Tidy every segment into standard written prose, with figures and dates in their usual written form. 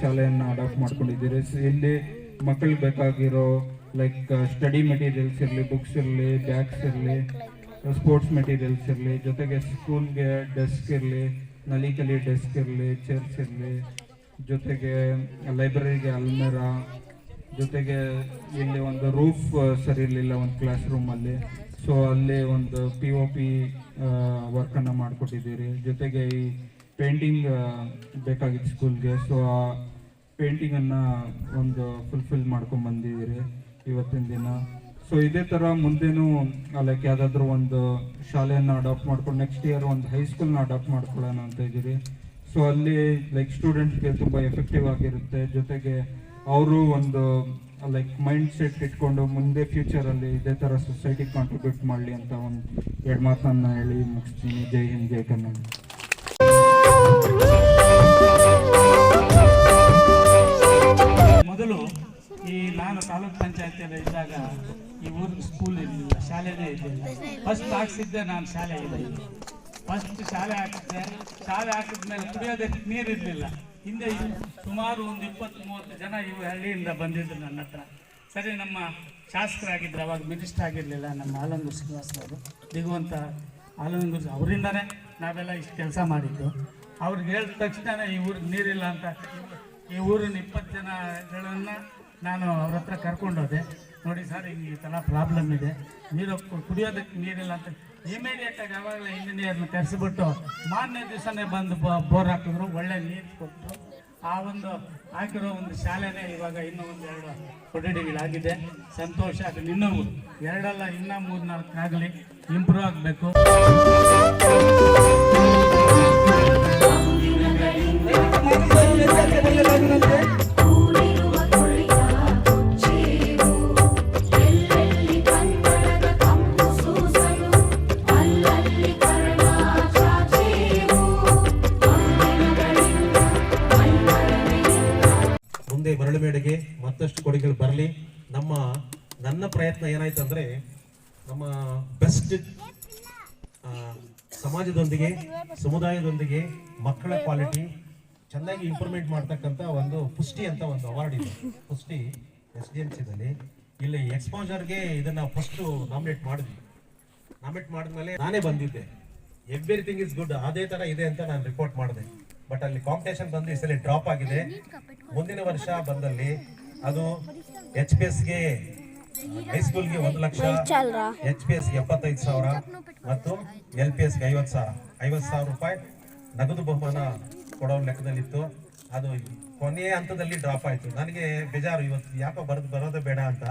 ಶಾಲೆಯನ್ನು ಅಡಾಪ್ಟ್ ಮಾಡ್ಕೊಂಡಿದ್ದೀರಿ. ಇಲ್ಲಿ ಮಕ್ಕಳಿಗೆ ಬೇಕಾಗಿರೋ ಲೈಕ್ ಸ್ಟಡಿ ಮೆಟೀರಿಯಲ್ಸ್ ಇರಲಿ, ಬುಕ್ಸ್ ಇರಲಿ, ಬ್ಯಾಗ್ಸ್ ಇರಲಿ, ಸ್ಪೋರ್ಟ್ಸ್ ಮೆಟೀರಿಯಲ್ಸ್ ಇರಲಿ, ಜೊತೆಗೆ ಸ್ಕೂಲ್ಗೆ ಡೆಸ್ಕ್ ಇರಲಿ, ನಲಿಕಲಿ ಡೆಸ್ಕ್ ಇರಲಿ, ಚೇರ್ಸ್ ಇರಲಿ, ಜೊತೆಗೆ ಲೈಬ್ರರಿಗೆ ಅಲ್ಮೇರಾ, ಜೊತೆಗೆ ಇಲ್ಲಿ ಒಂದು ರೂಫ್ ಸರಿ ಇರಲಿಲ್ಲ ಒಂದು ಕ್ಲಾಸ್ ರೂಮಲ್ಲಿ, ಸೊ ಅಲ್ಲಿ ಒಂದು POP ವರ್ಕನ್ನು ಮಾಡಿಕೊಟ್ಟಿದ್ದೀರಿ. ಜೊತೆಗೆ ಈ ಪೇಂಟಿಂಗ್ ಬೇಕಾಗಿತ್ತು ಸ್ಕೂಲ್ಗೆ, ಸೊ ಆ ಪೇಂಟಿಂಗನ್ನು ಒಂದು ಫುಲ್ಫಿಲ್ ಮಾಡ್ಕೊಂಡ್ಬಂದಿದ್ದೀರಿ ಇವತ್ತಿನ ದಿನ. ಸೊ ಇದೇ ಥರ ಮುಂದೆನೂ ಲೈಕ್ ಯಾವುದಾದ್ರೂ ಒಂದು ಶಾಲೆಯನ್ನು ಅಡಾಪ್ಟ್ ಮಾಡ್ಕೊಂಡು ನೆಕ್ಸ್ಟ್ ಇಯರ್ ಒಂದು ಹೈಸ್ಕೂಲ್ನ ಅಡಾಪ್ಟ್ ಮಾಡ್ಕೊಳ್ಳೋಣ ಅಂತ ಇದ್ದೀರಿ. ಸೊ ಅಲ್ಲಿ ಲೈಕ್ ಸ್ಟೂಡೆಂಟ್ಸ್ಗೆ ತುಂಬ ಎಫೆಕ್ಟಿವ್ ಆಗಿರುತ್ತೆ. ಜೊತೆಗೆ ಅವರು ಒಂದು ಲೈಕ್ ಮೈಂಡ್ ಸೆಟ್ ಇಟ್ಕೊಂಡು ಮುಂದೆ ಫ್ಯೂಚರಲ್ಲಿ ಇದೇ ಥರ ಸೊಸೈಟಿಗೆ ಕಾಂಟ್ರಿಬ್ಯೂಟ್ ಮಾಡಲಿ ಅಂತ ಒಂದು 2 ಮಾತನ್ನು ಹೇಳಿ ಮುಗಿಸ್ತೀನಿ. ಜೈ ಹಿಂದ್, ಜೈ ಕನ್ನಡ. ಮೊದಲು ನಾನು ತಾಲೂಕ್ ಪಂಚಾಯತಿಯಲ್ಲಿ ಇದ್ದಾಗ ಈ ಊರಿಗೆ ಸ್ಕೂಲ್ ಇರಲಿಲ್ಲ, ಶಾಲೆನೇ ಇರಲಿಲ್ಲ. ಫಸ್ಟ್ ಹಾಕ್ಸಿದ್ದೆ ನಾನು ಶಾಲೆ ಇದೆ. ಫಸ್ಟ್ ಶಾಲೆ ಹಾಕಿದ್ಮೇಲೆ ಕುಡಿಯೋದಕ್ಕೆ ನೀರು ಇರಲಿಲ್ಲ. ಹಿಂದೆ ಸುಮಾರು ಒಂದು 20-30 ಜನ ಇವು ಹಳ್ಳಿಯಿಂದ ಬಂದಿದ್ರು ನನ್ನ ಹತ್ರ. ಸರಿ, ನಮ್ಮ ಶಾಸಕರಾಗಿದ್ದರು, ಅವಾಗ ಮಿನಿಸ್ಟರ್ ಆಗಿರಲಿಲ್ಲ, ನಮ್ಮ ಆಲಂಗೂರು ಶ್ರೀನಿವಾಸರವರು, ದಿಗುವಂತ ಆಲಂಗೂರು, ಅವರಿಂದನೇ ನಾವೆಲ್ಲ ಇಷ್ಟು ಕೆಲಸ ಮಾಡಿದ್ದು. ಅವ್ರಿಗೆ ಹೇಳಿದ ತಕ್ಷಣ ಈ ಊರಿಗೆ ನೀರಿಲ್ಲ ಅಂತ ಈ ಊರಿನ 20 ಜನಗಳನ್ನು ನಾನು ಅವ್ರ ಹತ್ರ ಕರ್ಕೊಂಡೋದೆ. ನೋಡಿ ಸರ್, ಹಿಂಗೆ ಈ ಥರ ಪ್ರಾಬ್ಲಮ್ ಇದೆ, ನೀರು ಕುಡಿಯೋದಕ್ಕೆ ನೀರಿಲ್ಲ ಅಂತ ಇಮಿಡಿಯೇಟಾಗಿ ಆವಾಗಲೇ ಇಂಜಿನಿಯರ್ನ ಕರೆಸಿಬಿಟ್ಟು ಮಾರನೇ ದಿವಸನೇ ಬಂದು ಬೋರ್ ಹಾಕಿದ್ರು, ಒಳ್ಳೆ ನೀರು ಕೊಟ್ಟರು. ಆ ಒಂದು ಹಾಕಿರೋ ಒಂದು ಶಾಲೆನೇ ಇವಾಗ ಇನ್ನೂ ಒಂದು 2 ಕೊಠಡಿಗಳಾಗಿದೆ. ಸಂತೋಷ. ಅದು ಇನ್ನೂ 2 ಅಲ್ಲ, ಇನ್ನೂ 3-4 ಆಗಲಿ, ಇಂಪ್ರೂವ್ ಆಗಬೇಕು. ಮರಳುಮೇಡೆಗೆ ಮತ್ತಷ್ಟು ಕೊಡುಗೆಗಳು ಬರಲಿ. ನನ್ನ ಪ್ರಯತ್ನ ಏನಾಯ್ತು ಅಂದ್ರೆ, ನಮ್ಮ ಬೆಸ್ಟ್ ಸಮಾಜದೊಂದಿಗೆ, ಸಮುದಾಯದೊಂದಿಗೆ ಮಕ್ಕಳ ಕ್ವಾಲಿಟಿ ಚೆನ್ನಾಗಿ ಇಂಪ್ರೂವ್ಮೆಂಟ್ ಮಾಡ್ತಕ್ಕಂಥ ಒಂದು ಪುಷ್ಟಿ ಅಂತ ಒಂದು ಅವಾರ್ಡ್ ಇದೆ. ಪುಷ್ಟಿ SDMCದಲ್ಲಿ ಇಲ್ಲಿ ಎಕ್ಸ್ಪೋಜರ್ಗೆ ಇದನ್ನ ಫಸ್ಟ್ ನಾಮಿನೇಟ್ ಮಾಡಿದ್ಮೇಲೆ ನಾನೇ ಬಂದಿದ್ದೆ. ಎವ್ರಿಥಿಂಗ್ ಇಸ್ ಗುಡ್, ಅದೇ ತರ ಇದೆ ಅಂತ ನಾನು ರಿಪೋರ್ಟ್ ಮಾಡಿದೆ. ಬಟ್ ಅಲ್ಲಿ ಕಾಂಪಿಟೇಷನ್ ಬಂದು ಈ ಸಲ ಡ್ರಾಪ್ ಆಗಿದೆ. ಮುಂದಿನ ವರ್ಷ ಬಂದಲ್ಲಿ ಅದು HPSಗೆ ಹೈಸ್ಕೂಲ್ಗೆ 1 ಲಕ್ಷ, HPSಗೆ 75,000 ಮತ್ತು LPSಗೆ 50,000 ರೂಪಾಯಿ ನಗದು ಬಹುಮಾನ ಕೊಡೋ ಲೆಕ್ಕದಲ್ಲಿತ್ತು. ಅದು ಕೊನೆಯ ಹಂತದಲ್ಲಿ ಡ್ರಾಪ್ ಆಯ್ತು. ನನಗೆ ಬೇಜಾರು, ಇವತ್ತು ಯಾಕೋ ಬರೋದೇ ಬೇಡ ಅಂತ.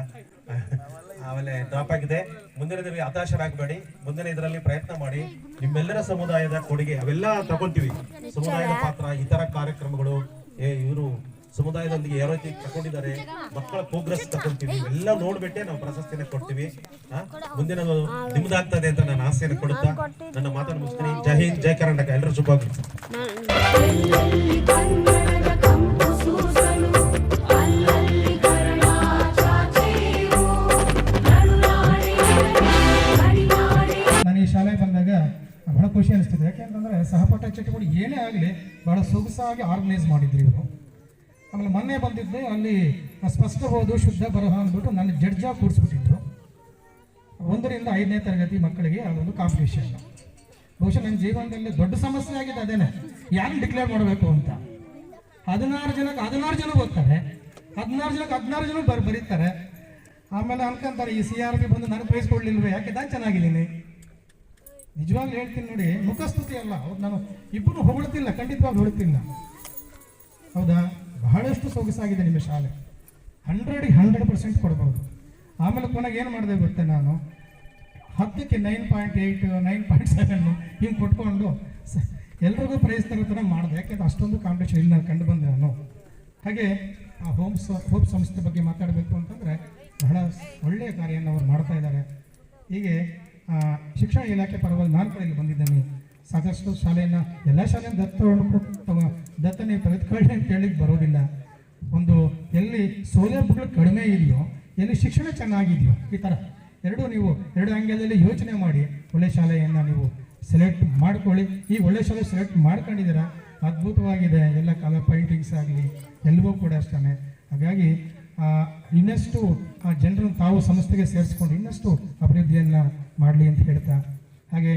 ಆಮೇಲೆ ಡ್ರಾಪ್ ಆಗಿದೆ. ಮುಂದಿನ ಹತಾಶರಾಗಬೇಡಿ, ಮುಂದಿನ ಇದರಲ್ಲಿ ಪ್ರಯತ್ನ ಮಾಡಿ. ನಿಮ್ಮೆಲ್ಲರ ಸಮುದಾಯದ ಕೊಡುಗೆ ಅವೆಲ್ಲ ತಗೊಳ್ತೀವಿ. ಸಮುದಾಯದ ಪಾತ್ರ, ಈ ತರ ಕಾರ್ಯಕ್ರಮಗಳು, ಇವರು ಸಮುದಾಯದೊಂದಿಗೆ ಯಾವ ರೀತಿ ತಗೊಂಡಿದ್ದಾರೆ, ಮಕ್ಕಳ ಪ್ರೋಗ್ರೆಸ್ ತಗೊಂತೀವಿ, ಎಲ್ಲ ನೋಡ್ಬಿಟ್ಟೆ ನಾವು ಪ್ರಶಸ್ತಿನ ಕೊಡ್ತೀವಿ. ಮುಂದಿನ ನಿಮ್ದಾಗ್ತದೆ ಅಂತ ನಾನು ಆಸೆಯನ್ನು ಕೊಡುತ್ತಾ ನನ್ನ ಮಾತನ್ನು ಮುಗಿಸ್ತೀನಿ. ಜೈ ಹಿಂದ್, ಜೈ ಕರ್ನಾಟಕ. ಎಲ್ಲರೂ ಶುಭವಾಗಲಿ. ನಾನು ಈ ಶಾಲೆಗೆ ಬಂದಾಗ ಬಹಳ ಖುಷಿ ಅನಿಸ್ತಿದೆ. ಯಾಕೆಂತಂದ್ರೆ ಸಹಪಾಠ ಚಟುವಟಿಕೆ ಏನೇ ಆಗಲಿ ಬಹಳ ಸೊಗಸಾಗಿ ಆರ್ಗನೈಸ್ ಮಾಡಿದ್ರು ಇವರು. ಆಮೇಲೆ ಮೊನ್ನೆ ಬಂದಿದ್ದು ಅಲ್ಲಿ ಸ್ಪಷ್ಟ ಓದು ಶುದ್ಧ ಬರಹ ಅಂದ್ಬಿಟ್ಟು ನನ್ನ ಜಡ್ಜಾಗಿ ಕೂಡಿಸ್ಬಿಟ್ಟಿದ್ರು. 1ರಿಂದ 5ನೇ ತರಗತಿ ಮಕ್ಕಳಿಗೆ ಅದೊಂದು ಕಾಂಪಿಟೇಷನ್. ಬಹುಶಃ ನನ್ನ ಜೀವನದಲ್ಲಿ ದೊಡ್ಡ ಸಮಸ್ಯೆ ಆಗಿದೆ ಅದೇನೆ, ಯಾರು ಡಿಕ್ಲೇರ್ ಮಾಡಬೇಕು ಅಂತ. 16 ಜನ ಓದ್ತಾರೆ, 16 ಜನ ಬರೀತಾರೆ. ಆಮೇಲೆ ಅನ್ಕೊಂತಾರೆ ಈ CRP ಬಂದು ನನಗೆ ಪ್ರೈಸ್ ಕೊಡ್ಲಿಲ್ವೇ, ಯಾಕೆ ನಾನು ಚೆನ್ನಾಗಿದ್ದೀನಿ. ನಿಜವಾಗ್ಲೂ ಹೇಳ್ತೀನಿ ನೋಡಿ, ಮುಖಸ್ತುತಿ ಅಲ್ಲ, ಅವ್ರು ನಾನು ಇಬ್ಬರು ಹೊಗಳ್ತಿಲ್ಲ, ಖಂಡಿತವಾಗಿ ಹೊಗಳ್ತಿಲ್ಲ. ಹೌದಾ, ಬಹಳಷ್ಟು ಸೊಗಸಾಗಿದೆ ನಿಮ್ಮ ಶಾಲೆ. 100ಗೆ 100% ಕೊಡ್ಬೋದು. ಆಮೇಲೆ ಕೊನೆಗೆ ಏನು ಮಾಡಿದೆ ಗೊತ್ತೇ, ನಾನು 10ಕ್ಕೆ 9.8 9.7 ಹಿಂಗೆ ಕೊಟ್ಕೊಂಡು ಎಲ್ರಿಗೂ ಪ್ರೈಸ್ ತರೋ ಥರ ಮಾಡಿದೆ. ಯಾಕೆಂದ್ರೆ ಅಷ್ಟೊಂದು ಕಾಂಪಿಟೇಷನ್ ಇಲ್ಲಿ ನಾನು ಕಂಡು ಬಂದೆ ನಾನು. ಹಾಗೆ ಆ ಹೋಪ್ ಸಂಸ್ಥೆ ಬಗ್ಗೆ ಮಾತಾಡಬೇಕು ಅಂತಂದರೆ ಬಹಳ ಒಳ್ಳೆಯ ಕಾರ್ಯವನ್ನು ಅವ್ರು ಮಾಡ್ತಾ ಇದ್ದಾರೆ. ಹೀಗೆ ಶಿಕ್ಷಣ ಇಲಾಖೆ ಪರವಾಗಿ ನಾನು ಕೂಡ ಇಲ್ಲಿ ಬಂದಿದ್ದೇನೆ. ಸಾಕಷ್ಟು ಶಾಲೆಯನ್ನು, ಎಲ್ಲ ಶಾಲೆಯನ್ನು ದತ್ತನೆ ತೆಗೆದುಕೊಳ್ಳಿ ಅಂತ ಹೇಳಿಕ್ಕೆ ಬರೋದಿಲ್ಲ. ಒಂದು ಎಲ್ಲಿ ಸೌಲಭ್ಯಗಳು ಕಡಿಮೆ ಇದೆಯೋ, ಎಲ್ಲಿ ಶಿಕ್ಷಣ ಚೆನ್ನಾಗಿದೆಯೋ, ಈ ಥರ ನೀವು 2 ಆಂಗಲಲ್ಲಿ ಯೋಚನೆ ಮಾಡಿ ಒಳ್ಳೆ ಶಾಲೆಯನ್ನು ನೀವು ಸೆಲೆಕ್ಟ್ ಮಾಡ್ಕೊಳ್ಳಿ. ಈ ಒಳ್ಳೆ ಶಾಲೆ ಸೆಲೆಕ್ಟ್ ಮಾಡ್ಕೊಂಡಿದ್ದೀರಾ, ಅದ್ಭುತವಾಗಿದೆ. ಎಲ್ಲ ಕಲರ್ ಪೇಂಟಿಂಗ್ಸ್ ಆಗಲಿ ಎಲ್ಲವೂ ಕೂಡ ಅಷ್ಟೇ. ಹಾಗಾಗಿ ಇನ್ನಷ್ಟು ಆ ಜನರನ್ನು ತಾವು ಸಂಸ್ಥೆಗೆ ಸೇರಿಸ್ಕೊಂಡು ಇನ್ನಷ್ಟು ಅಭಿವೃದ್ಧಿಯನ್ನು ಮಾಡಲಿ ಅಂತ ಹೇಳ್ತಾ, ಹಾಗೆ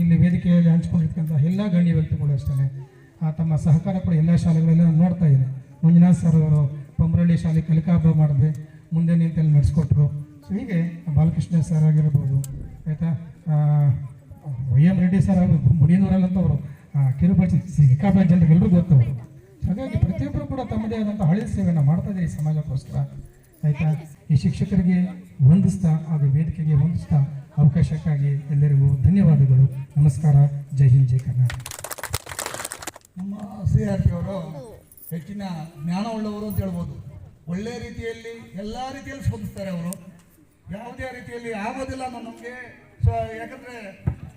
ಇಲ್ಲಿ ವೇದಿಕೆಯಲ್ಲಿ ಹಂಚ್ಕೊಂಡಿರ್ತಕ್ಕಂಥ ಎಲ್ಲ ಗಣ್ಯ ವ್ಯಕ್ತಿಗಳು ಅಷ್ಟೇ ತಮ್ಮ ಸಹಕಾರ ಕೂಡ ಎಲ್ಲ ಶಾಲೆಗಳೆಲ್ಲ ನೋಡ್ತಾ ಇದೆ. ಮಂಜುನಾಥ್ ಸರ್ ಅವರು ಪಂಬರಳ್ಳಿ ಶಾಲೆ ಕಲಿಕಾ ಹಬ್ಬ ಮಾಡಿದ್ವಿ, ಮುಂದೆ ನಿಂತಲ್ಲಿ ನಡೆಸ್ಕೊಟ್ರು. ಸೊ ಹೀಗೆ ಬಾಲಕೃಷ್ಣ ಸರ್ ಆಗಿರ್ಬೋದು, ಆಯಿತಾ, YM ರೆಡ್ಡಿ ಸರ್ ಆಗಿರ್ಬೋದು, ಮುಡಿಯನೂರಲ್ಲಂತ ಅವರು ಕಿರುಬಳ್ಳಿ ಸಿಕ್ಕಾಪಟ್ಟೆ ಜನರಿಗೆಲ್ಲರೂ ಗೊತ್ತವರು. ಹಾಗಾಗಿ ಪ್ರತಿಯೊಬ್ಬರು ಕೂಡ ತಮ್ಮದೇ ಆದಂಥ ಹಳೆ ಸೇವೆಯನ್ನು ಮಾಡ್ತಾ ಇದೆ ಈ ಸಮಾಜಕ್ಕೋಸ್ಕರ. ಆಯಿತಾ, ಈ ಶಿಕ್ಷಕರಿಗೆ ವಂದಿಸ್ತಾ ಹಾಗೂ ವೇದಿಕೆಗೆ ವಂದಿಸ್ತಾ ಅವಕಾಶಕ್ಕಾಗಿ ಎಲ್ಲರಿಗೂ ಧನ್ಯವಾದಗಳು. ನಮಸ್ಕಾರ. ಜೈ ಹಿಂದ್, ಜೈ ಕರ್ನಾಟಕ. ನಮ್ಮ CRP ಅವರು ಹೆಚ್ಚಿನ ಜ್ಞಾನವುಳ್ಳವರು ಅಂತ ಹೇಳ್ಬೋದು. ಒಳ್ಳೆಯ ರೀತಿಯಲ್ಲಿ ಎಲ್ಲ ರೀತಿಯಲ್ಲಿ ಸ್ಪಂದಿಸ್ತಾರೆ ಅವರು. ಯಾವುದೇ ರೀತಿಯಲ್ಲಿ ಆಗೋದಿಲ್ಲ ನಮಗೆ. ಸೊ ಯಾಕಂದರೆ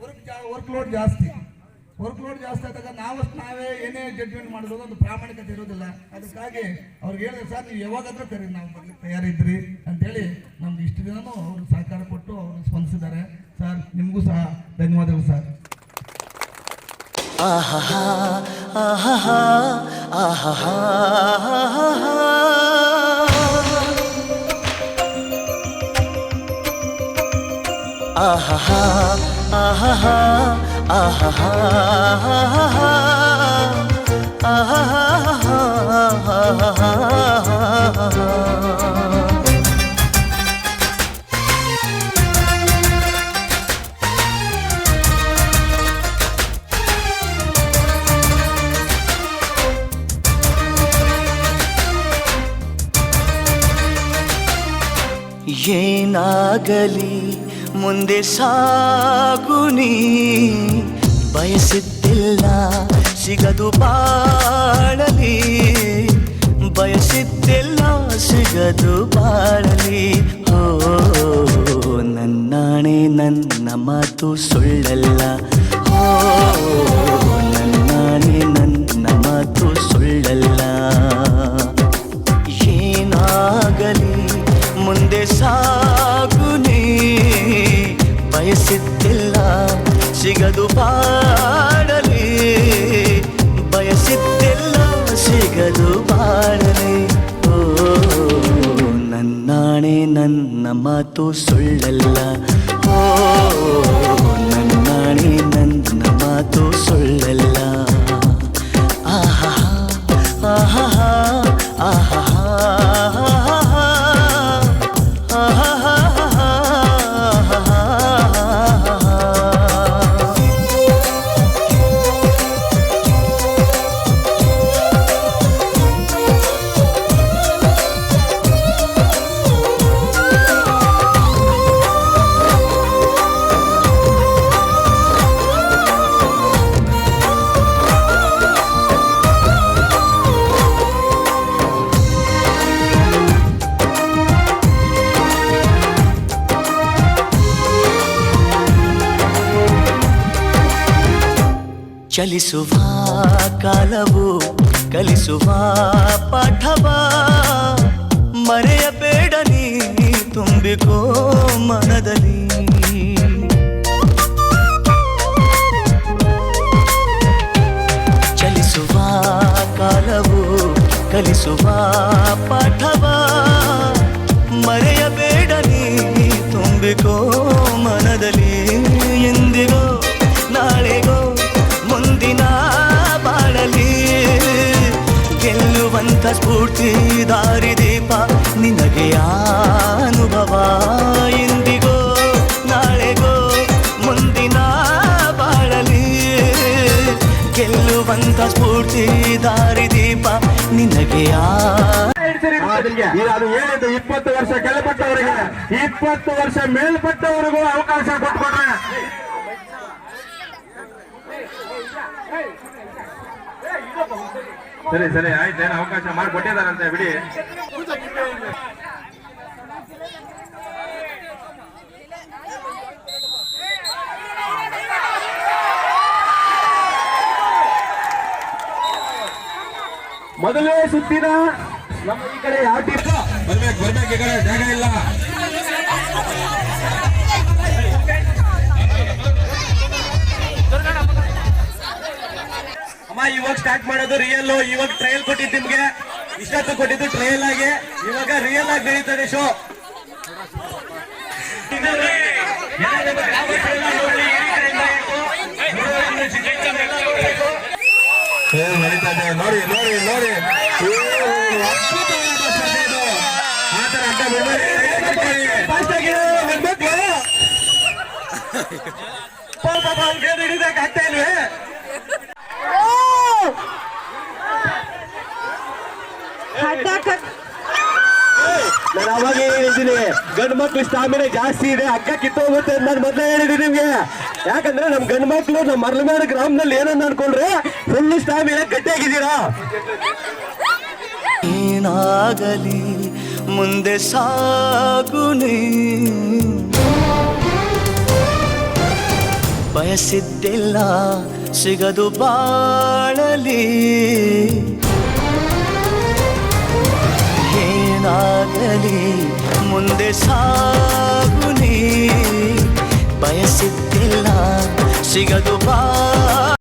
ವರ್ಕ್ ಲೋಡ್ ಜಾಸ್ತಿ ಆದಾಗ ನಾವೇ ಏನೇ ಜಡ್ಜ್ಮೆಂಟ್ ಮಾಡೋದು ಒಂದು ಪ್ರಾಮಾಣಿಕತೆ ಇರೋದಿಲ್ಲ. ಅದಕ್ಕಾಗಿ ಅವ್ರಿಗೆ ಹೇಳಿದ್ರೆ, ಸರ್ ನೀವು ಯಾವಾಗಾದ್ರೂ ಕರೀರಿ, ನಾವು ಬರ್ಲಿಕ್ಕೆ ತಯಾರಿದ್ರಿ ಅಂತೇಳಿ ನಮ್ಗೆ ಇಷ್ಟು ದಿನನೂ ಅವರು ಸಹಕಾರ ಕೊಟ್ಟು ಅವರು ಸ್ಪಂದಿಸಿದ್ದಾರೆ. ಸರ್ ನಿಮಗೂ ಸಹ ಧನ್ಯವಾದಗಳು ಸರ್. ಆಹಾ ಆಹಾ ಆಹಾ ಆಹಾ ಆಹಾ ಆಹಾ ಏನಾಗಲಿ ಮುಂದೆ ಸಾಗುನಿ, ಬಯಸಿದ್ದಿಲ್ಲ ಸಿಗದು ಬಾಳಲಿ, ಬಯಸಿದ್ದಿಲ್ಲ ಸಿಗದು ಬಾಳಲಿ. ಓ ನನ್ನಾಣೆ ನನ್ನ ಮಾತು ಸುಳ್ಳಲ್ಲ, ಓ ನನ್ನಾಣೆ ನನ್ನ ಮಾತು ಸುಳ್ಳಲ್ಲ. ಏನಾಗಲಿ ಮುಂದೆ ಸಾಗುನಿ, ಬಯಸಿದ್ದಿಲ್ಲ ಸಿಗದು ಬಾಳಲಿ, ಬಯಸಿದ್ದಿಲ್ಲ ಸಿಗದು ಬಾಳಲಿ. ಓ ನನ್ನಾಣೆ ನನ್ನ ಮಾತು ಸುಳ್ಳಲ್ಲ, ಓ ನನ್ನಾಣೆ ನನ್ನ ಮಾತು ಸುಳ್ಳಲ್ಲ. ಆಹಾ ಆಹಾ ಆಹಾ ಚಲಿಸುವ ಕಾಲವು ಕಲಿಸುವ ಪಾಠವ ಮರೆಯಬೇಡ ನೀ ತುಂಬಿಕೋ ಮನದಲ್ಲಿ. ಚಲಿಸುವ ಕಾಲವು ಕಲಿಸುವ ಪಾಠವ ಮರೆಯಬೇಡ ನೀ ತುಂಬಿಕೋ ಮನದಲ್ಲಿ. ಎಂದಿಗೋ ನಾಳೆಗೋ ಮುಂದಿನ ಬಾಳಲಿ ಗೆಲ್ಲುವಂತ ಸ್ಫೂರ್ತಿ ದಾರಿದೀಪ ನಿನಗೆ ಅನುಭವ. ಎಂದಿಗೋ ನಾಳೆಗೋ ಮುಂದಿನ ಬಾಳಲಿ ಗೆಲ್ಲುವಂತ ಸ್ಫೂರ್ತಿ ದಾರಿದೀಪ ನಿನಗೆ. ಅದು ಹೇಳಿದ್ದು 20 ವರ್ಷ ಕೆಳಪಟ್ಟವರಿಗೆ, 20 ವರ್ಷ ಮೇಲ್ಪಟ್ಟವರಿಗೂ ಅವಕಾಶ ಕೊಟ್ಕೊಂಡ್ರೆ ಸರಿ ಸರಿ ಆಯ್ತು. ಏನು ಅವಕಾಶ ಮಾಡಿಕೊಟ್ಟಿದ್ದಾರಂತೆ ಬಿಡಿ. ಮೊದಲೇ ಸುತ್ತಿನ ನಮ್ಮ ಈ ಕಡೆ ಯಾವ ಟೀಮ್ ಬರ್ಬೇಕು ಈ ಕಡೆ ಜಾಗ ಇಲ್ಲ. ಅಮ್ಮ ಇವಾಗ ಸ್ಟಾರ್ಟ್ ಮಾಡೋದು ರಿಯಲ್. ಇವಾಗ ಟ್ರಯಲ್ ಕೊಟ್ಟಿದ್ದು ನಿಮ್ಗೆ, ಇಷ್ಟೊತ್ತು ಕೊಟ್ಟಿದ್ದು ಟ್ರಯಲ್ ಆಗಿ, ಇವಾಗ ರಿಯಲ್ ಆಗಿ ನಡೀತದೆ ಶೋ. ನಡೀತಾ ಇದೆ ನೋಡಿ ನೋಡಿ ನೋಡಿ. ಆತರ ಅಡ್ಡ ಹಿಡಿದಕ್ಕೆ ಆಗ್ತಾ ಇಲ್ವೇ? ನಾನು ಅವಾಗ ಹೇಳಿದ್ದೀನಿ, ಗಂಡು ಮಕ್ಳು ಸ್ಟಾಮಿನ ಜಾಸ್ತಿ ಇದೆ, ಹಗ್ಗ ಕಿತ್ತೋಗುತ್ತೆ ಅಂತ ನಾನು ಮೊದಲೇ ಹೇಳಿದ್ದೀನಿ ನಿಮ್ಗೆ. ಯಾಕಂದ್ರೆ ನಮ್ ಗಂಡು ಮಕ್ಳು ನಮ್ಮ ಮರಳಮೇಡ ಗ್ರಾಮದಲ್ಲಿ ಏನನ್ನ ಅನ್ಕೊಂಡ್ರೆ ಫುಲ್ ಸ್ಟಾಮಿನ ಗಟ್ಟಿಯಾಗಿದ್ದೀರಾ. ಏನಾಗಲಿ ಮುಂದೆ ಸಾಗುನಿ, ಬಯಸಿದ್ದೆಲ್ಲ ಸಿಗದು ಬಾಳಲಿ. ಏನಾಗಲಿ ಮುಂದೆ ಸಾಗುನಿ, ಬಯಸಿದ್ದೆಲ್ಲ ಸಿಗದು ಬಾಳಲಿ.